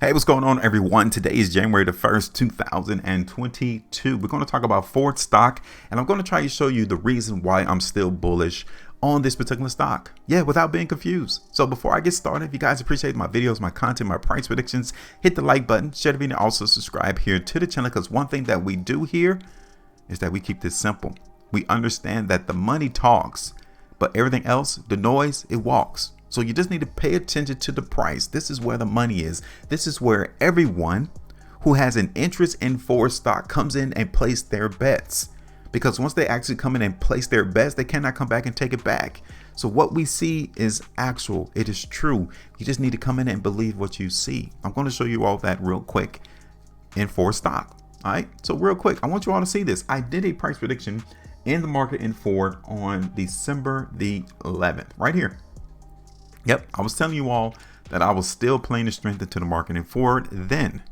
Hey, what's going on, everyone? Today is January the 1st, 2022. We're going to talk about Ford stock, and I'm going to try to show you the reason why I'm still bullish on this particular stock. Yeah, without being confused. So before I get started, if you guys appreciate my videos, my content, my price predictions, hit the like button, share the video, and also subscribe here to the channel, because one thing that we do here is that we keep this simple. We understand that the money talks, but everything else, the noise, it walks. So you just need to pay attention to the price. This is where the money is. This is where everyone who has an interest in Ford stock comes in and place their bets. Because once they actually come in and place their bets, they cannot come back and take it back. So what we see is actual. It is true. You just need to come in and believe what you see. I'm going to show you all that real quick in Ford stock. All right. So real quick, I want you all to see this. I did a price prediction in the market in Ford on December the 11th, right here. Yep, I was telling you all that I was still playing the strength into the market in Ford then.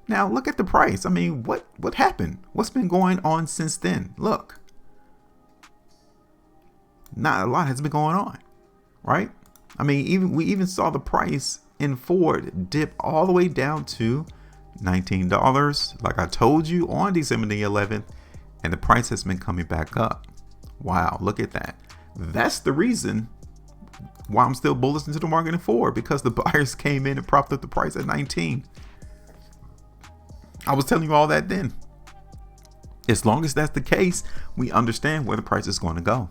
Now look at the price. I mean, what happened? What's been going on since then? Look, not a lot has been going on, right? I mean, we even saw the price in Ford dip all the way down to $19, like I told you on December the 11th, and the price has been coming back up. Wow, look at that. That's the reason why I'm still bullish into the market in Ford, because the buyers came in and propped up the price at 19. I was telling you all that then. As long as that's the case, we understand where the price is going to go.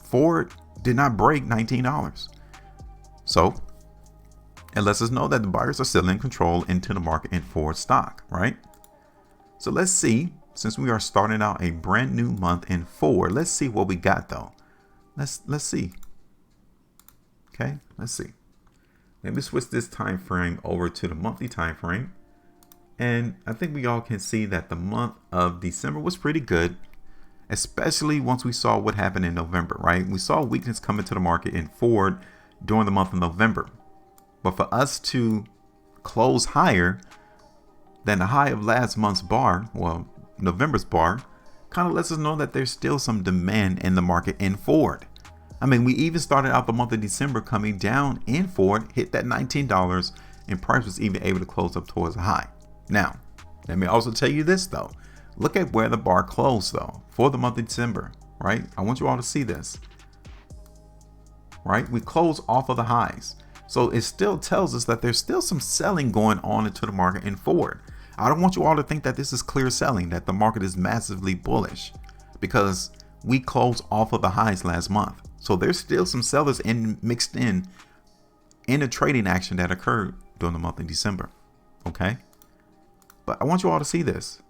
Ford did not break $19. So it lets us know that the buyers are still in control into the market in Ford stock, right? So let's see, since we are starting out a brand new month in Ford, let's see what we got though. Let's see. Okay, let's see. Let me switch this time frame over to the monthly time frame. And I think we all can see that the month of December was pretty good, especially once we saw what happened in November, right? We saw weakness come into the market in Ford during the month of November. But for us to close higher than the high of last month's bar, well, November's bar, kind of lets us know that there's still some demand in the market in Ford. I mean, we even started out the month of December coming down in Ford, hit that $19, and price was even able to close up towards a high. Now, let me also tell you this though. Look at where the bar closed though for the month of December, right? I want you all to see this, right? We closed off of the highs. So it still tells us that there's still some selling going on into the market in Ford. I don't want you all to think that this is clear selling, that the market is massively bullish, because we closed off of the highs last month. So there's still some sellers mixed in the trading action that occurred during the month of December. Okay. But I want you all to see this.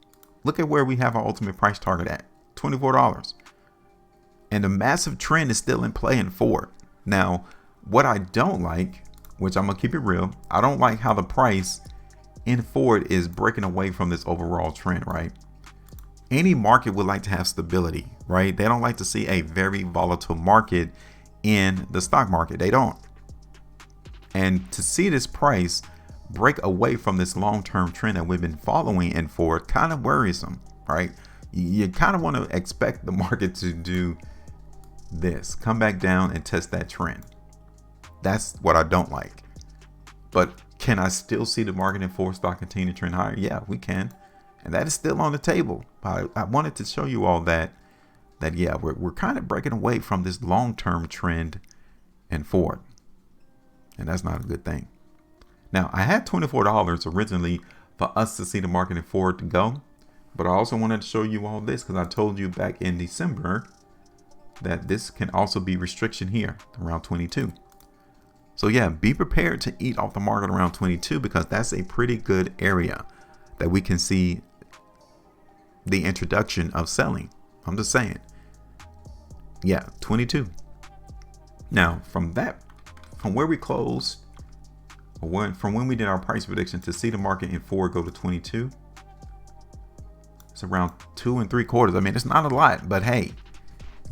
Look at where we have our ultimate price target at, $24. And the massive trend is still in play in Ford. Now, what I don't like, which I'm going to keep it real, I don't like how the price in Ford is breaking away from this overall trend, right? Any market would like to have stability, right? They don't like to see a very volatile market in the stock market. They don't. And to see this price break away from this long-term trend that we've been following in Ford, kind of worrisome, right? You kind of want to expect the market to do this, come back down and test that trend. That's what I don't like. But can I still see the market in Ford stock continue to trend higher? Yeah, we can. And that is still on the table. I wanted to show you all that yeah, we're kind of breaking away from this long-term trend in Ford. And that's not a good thing. Now, I had $24 originally for us to see the market in Ford to go. But I also wanted to show you all this because I told you back in December that this can also be restriction here around 22. So yeah, be prepared to eat off the market around 22, because that's a pretty good area that we can see the introduction of selling. I'm just saying. Yeah, 22. Now, from where we closed, from when we did our price prediction to see the market in Ford go to 22, it's around 2 3/4. I mean, it's not a lot, but hey,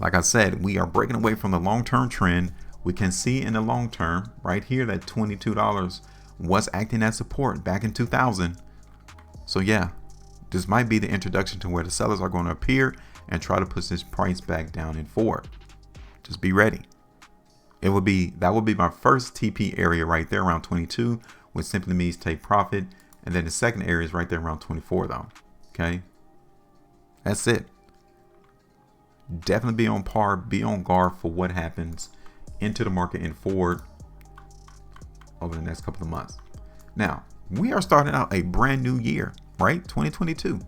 like I said, we are breaking away from the long-term trend. We can see in the long term right here that $22 was acting as support back in 2000. So yeah, this might be the introduction to where the sellers are going to appear and try to push this price back down in Ford. Just be ready. That would be my first TP area right there around 22, which simply means take profit. And then the second area is right there around 24 though. Okay. That's it. Definitely be on par, be on guard for what happens into the market and forward over the next couple of months. Now, we are starting out a brand new year, right? 2022.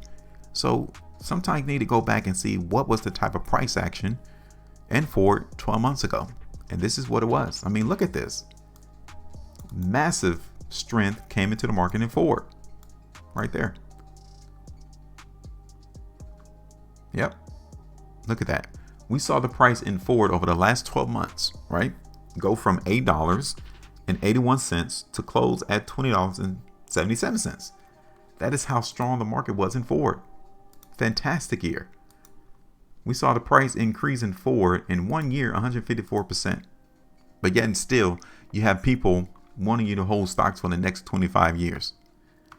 So sometimes you need to go back and see what was the type of price action and forward 12 months ago. And this is what it was. I mean, look at this. Massive strength came into the market and forward right there. Yep. Look at that. We saw the price in forward over the last 12 months, right? Go from $8.81 to close at $20.77. That is how strong the market was in forward. Fantastic year. We saw the price increase in forward in 1 year, 154%. But yet and still, you have people wanting you to hold stocks for the next 25 years,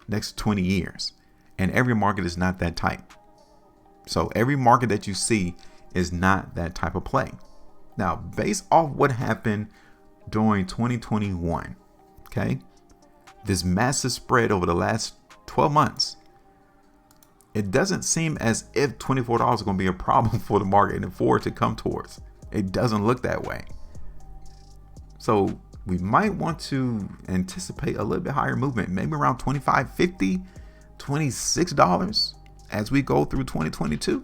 next 20 years. And every market is not that tight. So every market that you see is not that type of play. Now, based off what happened during 2021, okay, this massive spread over the last 12 months, it doesn't seem as if $24 is going to be a problem for the market and forward to come towards. It doesn't look that way. So we might want to anticipate a little bit higher movement, maybe around $25, $50, $26 as we go through 2022.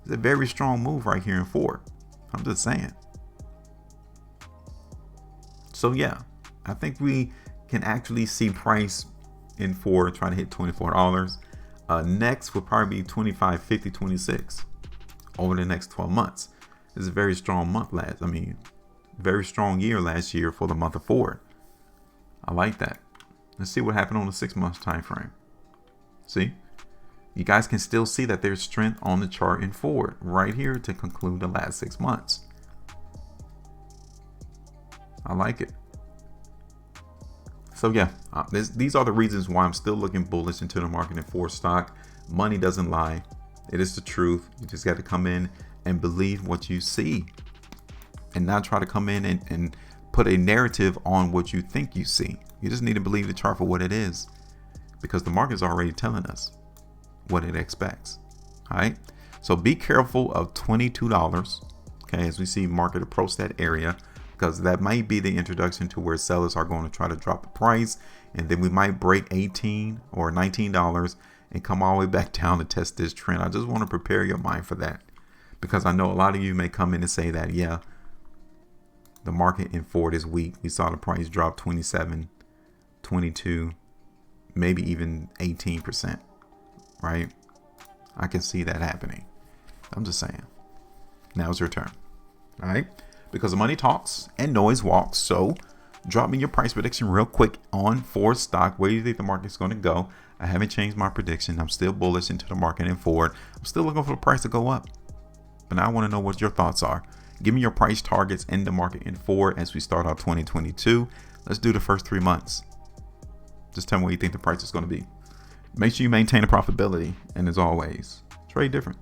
It's a very strong move right here in forward. I'm just saying. So yeah, I think we can actually see price in forward trying to hit $24. Next will probably be 25, 50, 26 over the next 12 months. This is a very strong month very strong year last year for the month of forward. I like that. Let's see what happened on the 6 months time frame. See, you guys can still see that there's strength on the chart in forward right here to conclude the last 6 months. I like it. So yeah, these are the reasons why I'm still looking bullish into the market in forward stock. Money doesn't lie. It is the truth. You just got to come in and believe what you see and not try to come in and put a narrative on what you think you see. You just need to believe the chart for what it is, because the market is already telling us what it expects. All right. So be careful of $22. Okay. As we see market approach that area, because that might be the introduction to where sellers are going to try to drop the price. And then we might break $18 or $19 and come all the way back down to test this trend. I just want to prepare your mind for that, because I know a lot of you may come in and say that, yeah, the market in forward is weak. We saw the price drop 27, 22, maybe even 18%, right? I can see that happening. I'm just saying. Now's your turn. All right. Because money talks and noise walks. So drop me your price prediction real quick on forward stock. Where do you think the market's going to go? I haven't changed my prediction. I'm still bullish into the market and forward. I'm still looking for the price to go up. But now I want to know what your thoughts are. Give me your price targets in the market and forward as we start out 2022. Let's do the first 3 months. Just tell me what you think the price is going to be. Make sure you maintain a profitability. And as always, trade different.